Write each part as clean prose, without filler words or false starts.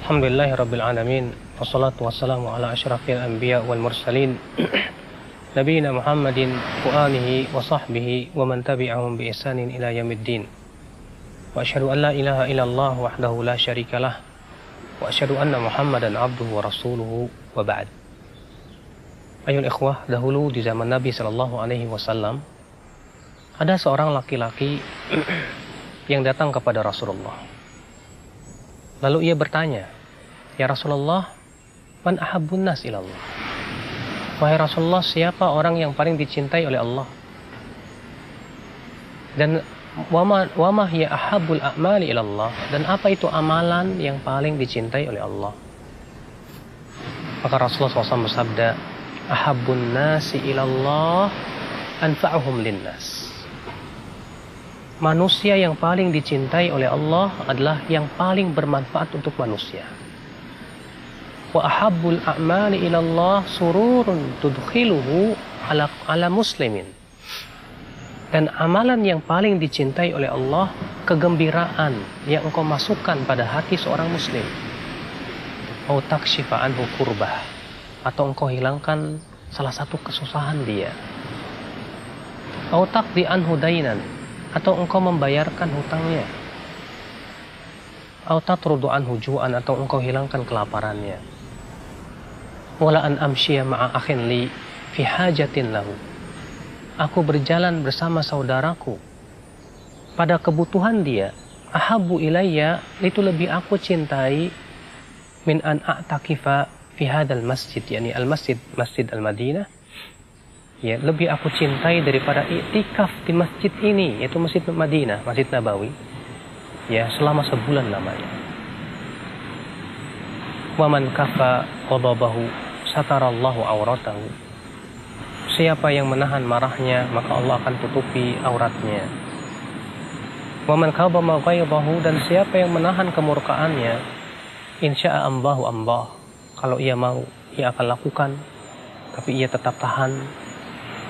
Alhamdulillahirabbil alamin, wassalatu wassalamu ala asyrafil anbiya wal mursalin nabiyina Muhammadin wa alihi wa sahbihi wa man tabi'ahum bi ihsanin ila yaumiddin. Wa asyhadu an la ilaha illallah wahdahu la syarikalah wa asyhadu anna Muhammadan abduhu wa rasuluhu wa ba'd. Ayol ikhwah, dahulu di zaman Nabi sallallahu alaihi wasallam ada seorang laki-laki yang datang kepada Rasulullah. Lalu ia bertanya, "Ya Rasulullah, man ahabbun nas ilallah?" Wahai Rasulullah, siapa orang yang paling dicintai oleh Allah? Dan wama hiya ahabbul a'mali ilallah, dan apa itu amalan yang paling dicintai oleh Allah? Maka Rasulullah SAW bersabda, "Ahabbun nasi ilallah anfa'uhum linnas." Manusia yang paling dicintai oleh Allah adalah yang paling bermanfaat untuk manusia. Wa ahabbul a'mali ilallah sururun tudkhiluhu ala muslimin. Dan amalan yang paling dicintai oleh Allah, kegembiraan yang engkau masukkan pada hati seorang muslim. Au takshifa anhu kurbah, atau engkau hilangkan salah satu kesusahan dia. Au taqdi anhu dainan, atau engkau membayarkan hutangnya. Au tatrudu anhu ju'an, atau engkau hilangkan kelaparannya. Wala an amshiya ma'a akhin li fi hajatin lahu. Aku berjalan bersama saudaraku pada kebutuhan dia. Ahabbu ilayya, itu lebih aku cintai min an a'takifa fi hadzal masjid, yakni al-masjid, Masjid Al-Madinah. Ya, lebih aku cintai daripada iktikaf di masjid ini, yaitu Masjid Madinah, Masjid Nabawi, ya, selama sebulan lamanya. Wa man kafa ghadabahu satarallahu auratahu. Siapa yang menahan marahnya, maka Allah akan tutupi auratnya. Wa man kabama ghaidahu, dan siapa yang menahan kemurkaannya, insya'a ambahu ambah. Kalau ia mau, ia akan lakukan, tapi ia tetap tahan.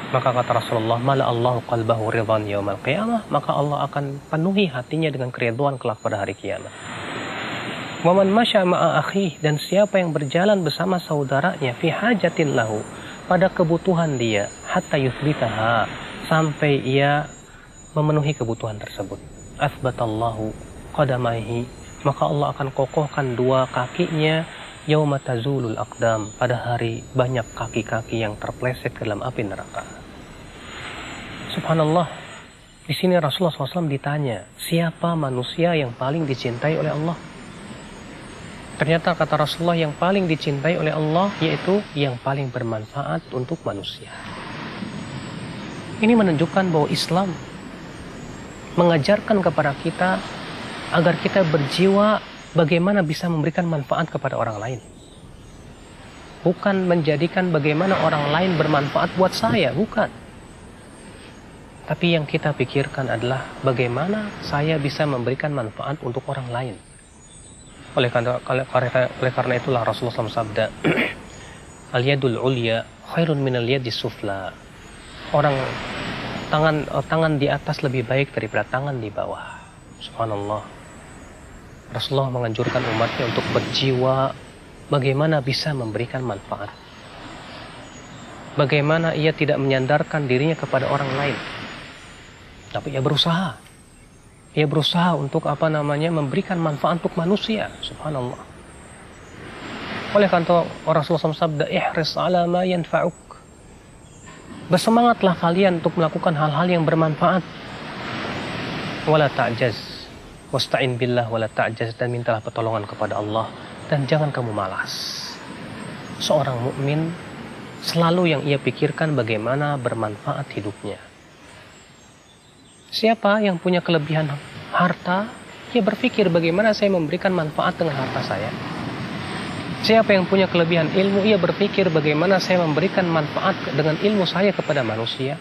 Maka kata Rasulullah, mala Allahu qalbahu ridhan yaumal qiyamah, maka Allah akan penuhi hatinya dengan keridhaan kelak pada hari kiamat. Wa man masya ma'a akhihi, dan siapa yang berjalan bersama saudaranya fi hajatin lahu, pada kebutuhan dia, hatta yuthbitaha, sampai ia memenuhi kebutuhan tersebut. Athbatallahu qadamaihi, maka Allah akan kokohkan dua kakinya, yauma tazulul aqdam, pada hari banyak kaki-kaki yang terpeleset ke dalam api neraka. Subhanallah, di sini Rasulullah SAW ditanya, siapa manusia yang paling dicintai oleh Allah? Ternyata kata Rasulullah, yang paling dicintai oleh Allah yaitu yang paling bermanfaat untuk manusia. Ini menunjukkan bahwa Islam mengajarkan kepada kita agar kita berjiwa bagaimana bisa memberikan manfaat kepada orang lain. Bukan menjadikan bagaimana orang lain bermanfaat buat saya, bukan. Tapi yang kita pikirkan adalah bagaimana saya bisa memberikan manfaat untuk orang lain. Oleh karena itulah Rasulullah SAW sabda, al-yadul ulya khairun minal yadis sufla. Tangan di atas lebih baik daripada tangan di bawah. Subhanallah. Rasulullah menganjurkan umatnya untuk berjiwa bagaimana bisa memberikan manfaat. Bagaimana ia tidak menyandarkan dirinya kepada orang lain, tapi ia berusaha. Ia berusaha untuk memberikan manfaat untuk manusia. Subhanallah. Oleh karena Rasulullah SAW sabda, ihris ala ma yanfa'uk. Bersemangatlah kalian untuk melakukan hal-hal yang bermanfaat. Wala ta'jaz. Wasta'in billah wala ta'jaz, dan mintalah pertolongan kepada Allah dan jangan kamu malas. Seorang mukmin selalu yang ia pikirkan bagaimana bermanfaat hidupnya. Siapa yang punya kelebihan harta, ia berpikir bagaimana saya memberikan manfaat dengan harta saya. Siapa yang punya kelebihan ilmu, ia berpikir bagaimana saya memberikan manfaat dengan ilmu saya kepada manusia.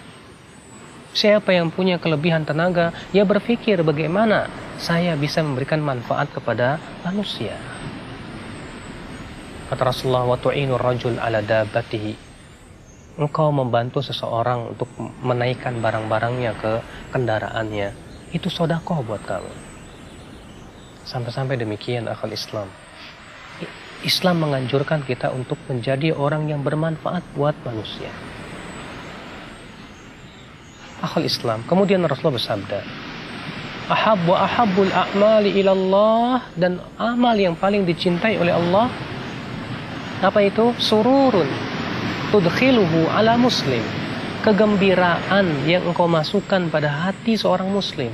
Siapa yang punya kelebihan tenaga, ia berpikir bagaimana saya bisa memberikan manfaat kepada manusia. Kata Rasulullah, wa tu'inur rajul ala dabbatihi. Engkau membantu seseorang untuk menaikkan barang-barangnya ke kendaraannya, itu sedekah buat kamu. Sampai-sampai demikian akhul Islam. Islam menganjurkan kita untuk menjadi orang yang bermanfaat buat manusia. Akhul Islam. Kemudian Rasulullah bersabda, ahabbul a'mali ilallah, dan amal yang paling dicintai oleh Allah, apa itu? Sururun tudkhiluhu ala muslim. Kegembiraan yang engkau masukkan pada hati seorang muslim.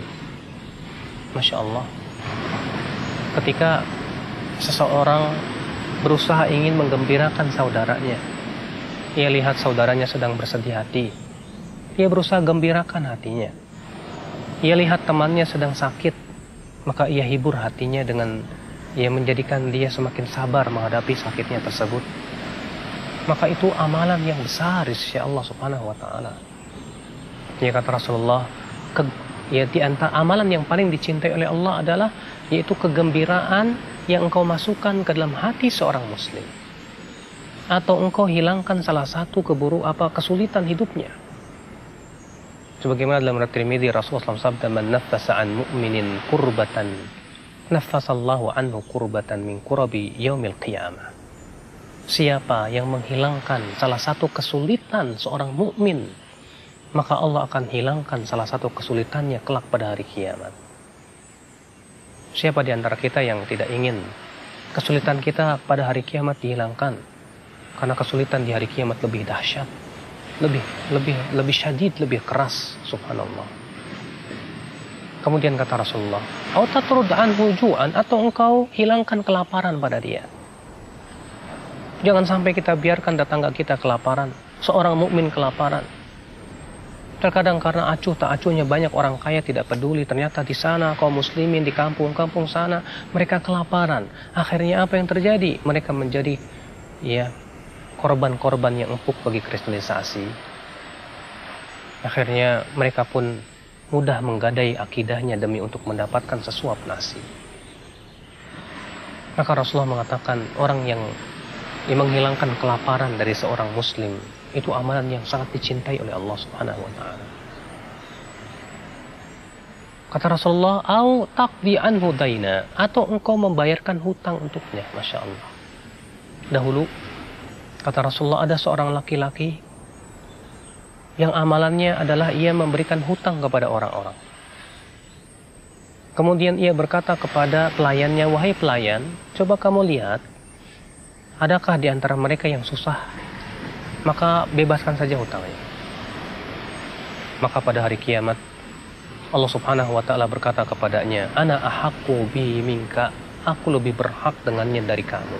Masya Allah. Ketika seseorang berusaha ingin menggembirakan saudaranya, ia lihat saudaranya sedang bersedih hati, ia berusaha gembirakan hatinya. Ia lihat temannya sedang sakit, maka ia hibur hatinya dengan ia menjadikan dia semakin sabar menghadapi sakitnya tersebut. Maka itu amalan yang besar di sisi Allah Subhanahu wa taala. Ya, kata Rasulullah, di antara amalan yang paling dicintai oleh Allah adalah yaitu kegembiraan yang engkau masukkan ke dalam hati seorang muslim, atau engkau hilangkan salah satu kesulitan hidupnya. Sebagaimana dalam riwayat Tirmidzi, Rasulullah SAW sabda, man naffasa an mu'minin kurbatan naffasallahu anhu kurbatan min kurabi yaumil qiyamah. Siapa yang menghilangkan salah satu kesulitan seorang mukmin, maka Allah akan hilangkan salah satu kesulitannya kelak pada hari kiamat. Siapa di antara kita yang tidak ingin kesulitan kita pada hari kiamat dihilangkan? Karena kesulitan di hari kiamat lebih dahsyat, lebih syadid, lebih keras, subhanallah. Kemudian kata Rasulullah, "Au tatrud anhu ju'an," atau engkau hilangkan kelaparan pada dia. Jangan sampai kita biarkan tetangga kita kelaparan, seorang mukmin kelaparan. Terkadang karena acuh tak acuhnya banyak orang kaya tidak peduli, ternyata di sana kaum muslimin di kampung-kampung sana mereka kelaparan. Akhirnya apa yang terjadi? Mereka menjadi korban-korban yang empuk bagi kristenisasi. Akhirnya mereka pun mudah menggadai akidahnya demi untuk mendapatkan sesuap nasi. Maka Rasulullah mengatakan, orang yang menghilangkan kelaparan dari seorang muslim itu amalan yang sangat dicintai oleh Allah Subhanahu wa taala. Kata Rasulullah, "Au taqdi anhu daina," atau engkau membayarkan hutang untuknya. Masya Allah. Dahulu kata Rasulullah, ada seorang laki-laki yang amalannya adalah ia memberikan hutang kepada orang-orang. Kemudian ia berkata kepada pelayannya, "Wahai pelayan, coba kamu lihat, adakah di antara mereka yang susah? Maka bebaskan saja hutangnya." Maka pada hari kiamat Allah Subhanahu wa taala berkata kepadanya, "Ana ahaqqu bi minka," aku lebih berhak dengannya dari kamu.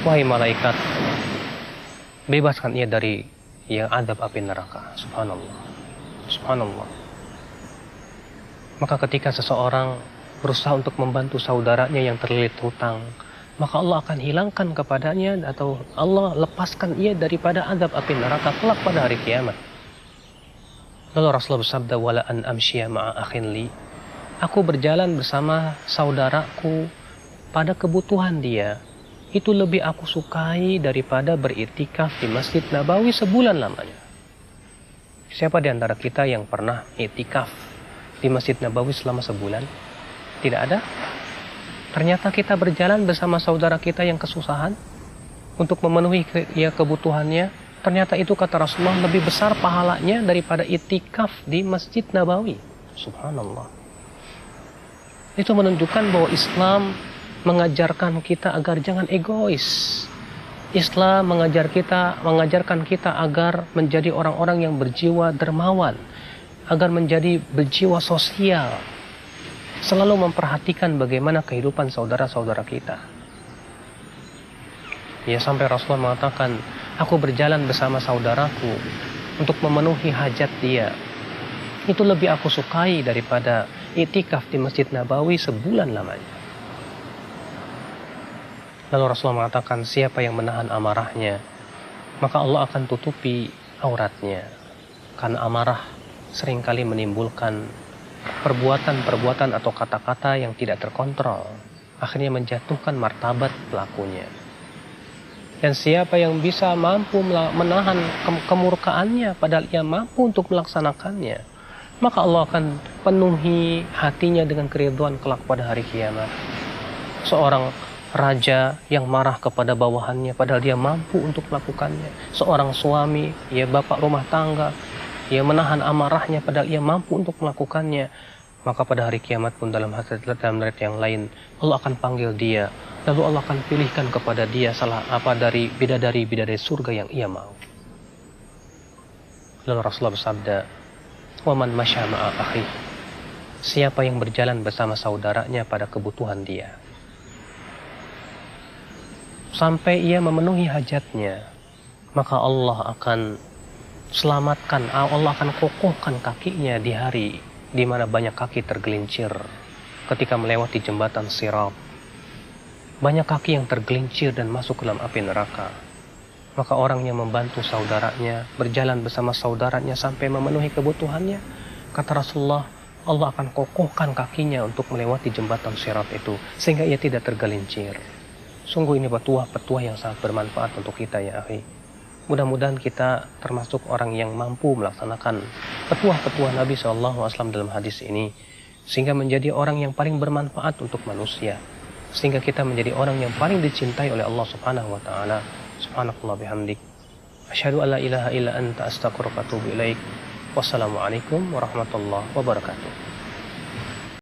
Wahai malaikat, bebaskan ia dari azab api neraka. Subhanallah. Subhanallah. Maka ketika seseorang berusaha untuk membantu saudaranya yang terlilit hutang, maka Allah akan hilangkan kepadanya atau Allah lepaskan ia daripada azab api neraka kelak pada hari kiamat. Lalu Rasulullah bersabda, "Wala an amshiya ma'a akhin li," aku berjalan bersama saudaraku pada kebutuhan dia, itu lebih aku sukai daripada beriktikaf di Masjid Nabawi sebulan lamanya. Siapa di antara kita yang pernah iktikaf di Masjid Nabawi selama sebulan? Tidak ada. Ternyata kita berjalan bersama saudara kita yang kesusahan untuk memenuhi kebutuhannya. Ternyata itu, kata Rasulullah, lebih besar pahalanya daripada itikaf di Masjid Nabawi. Subhanallah. Itu menunjukkan bahwa Islam mengajarkan kita agar jangan egois. Islam mengajarkan kita agar menjadi orang-orang yang berjiwa dermawan, agar menjadi berjiwa sosial, selalu memperhatikan bagaimana kehidupan saudara-saudara kita. Ya, sampai Rasulullah mengatakan, aku berjalan bersama saudaraku untuk memenuhi hajat dia. Itu lebih aku sukai daripada itikaf di Masjid Nabawi sebulan lamanya. Lalu Rasulullah mengatakan, siapa yang menahan amarahnya, maka Allah akan tutupi auratnya. Karena amarah seringkali menimbulkan perbuatan-perbuatan atau kata-kata yang tidak terkontrol, akhirnya menjatuhkan martabat pelakunya. Dan siapa yang bisa mampu menahan kemurkaannya padahal ia mampu untuk melaksanakannya, maka Allah akan penuhi hatinya dengan keridhaan kelak pada hari kiamat. Seorang raja yang marah kepada bawahannya padahal dia mampu untuk melakukannya, seorang suami, ya bapak rumah tangga, ia menahan amarahnya padahal ia mampu untuk melakukannya, maka pada hari kiamat pun dalam riwayat yang lain Allah akan panggil dia, lalu Allah akan pilihkan kepada dia salah apa dari bidadari surga yang ia mau. Lalu Rasulullah bersabda, "Wa man masya ma'a akhi." Siapa yang berjalan bersama saudaranya pada kebutuhan dia sampai ia memenuhi hajatnya, maka Allah akan selamatkan, Allah akan kokohkan kakinya di hari di mana banyak kaki tergelincir ketika melewati jembatan Sirat. Banyak kaki yang tergelincir dan masuk ke dalam api neraka. Maka orang yang membantu saudaranya, berjalan bersama saudaranya sampai memenuhi kebutuhannya, kata Rasulullah, Allah akan kokohkan kakinya untuk melewati jembatan Sirat itu sehingga ia tidak tergelincir. Sungguh ini petuah yang sangat bermanfaat untuk kita ya akhi. Mudah-mudahan kita termasuk orang yang mampu melaksanakan petuah-petuah Nabi SAW dalam hadis ini, sehingga menjadi orang yang paling bermanfaat untuk manusia, sehingga kita menjadi orang yang paling dicintai oleh Allah Subhanahu wa taala. Subhanakallah bihamdik, asyhadu an la ilaha illa anta, astaghfiruka wa atubu ilaik. Wassalamualaikum warahmatullahi wabarakatuh.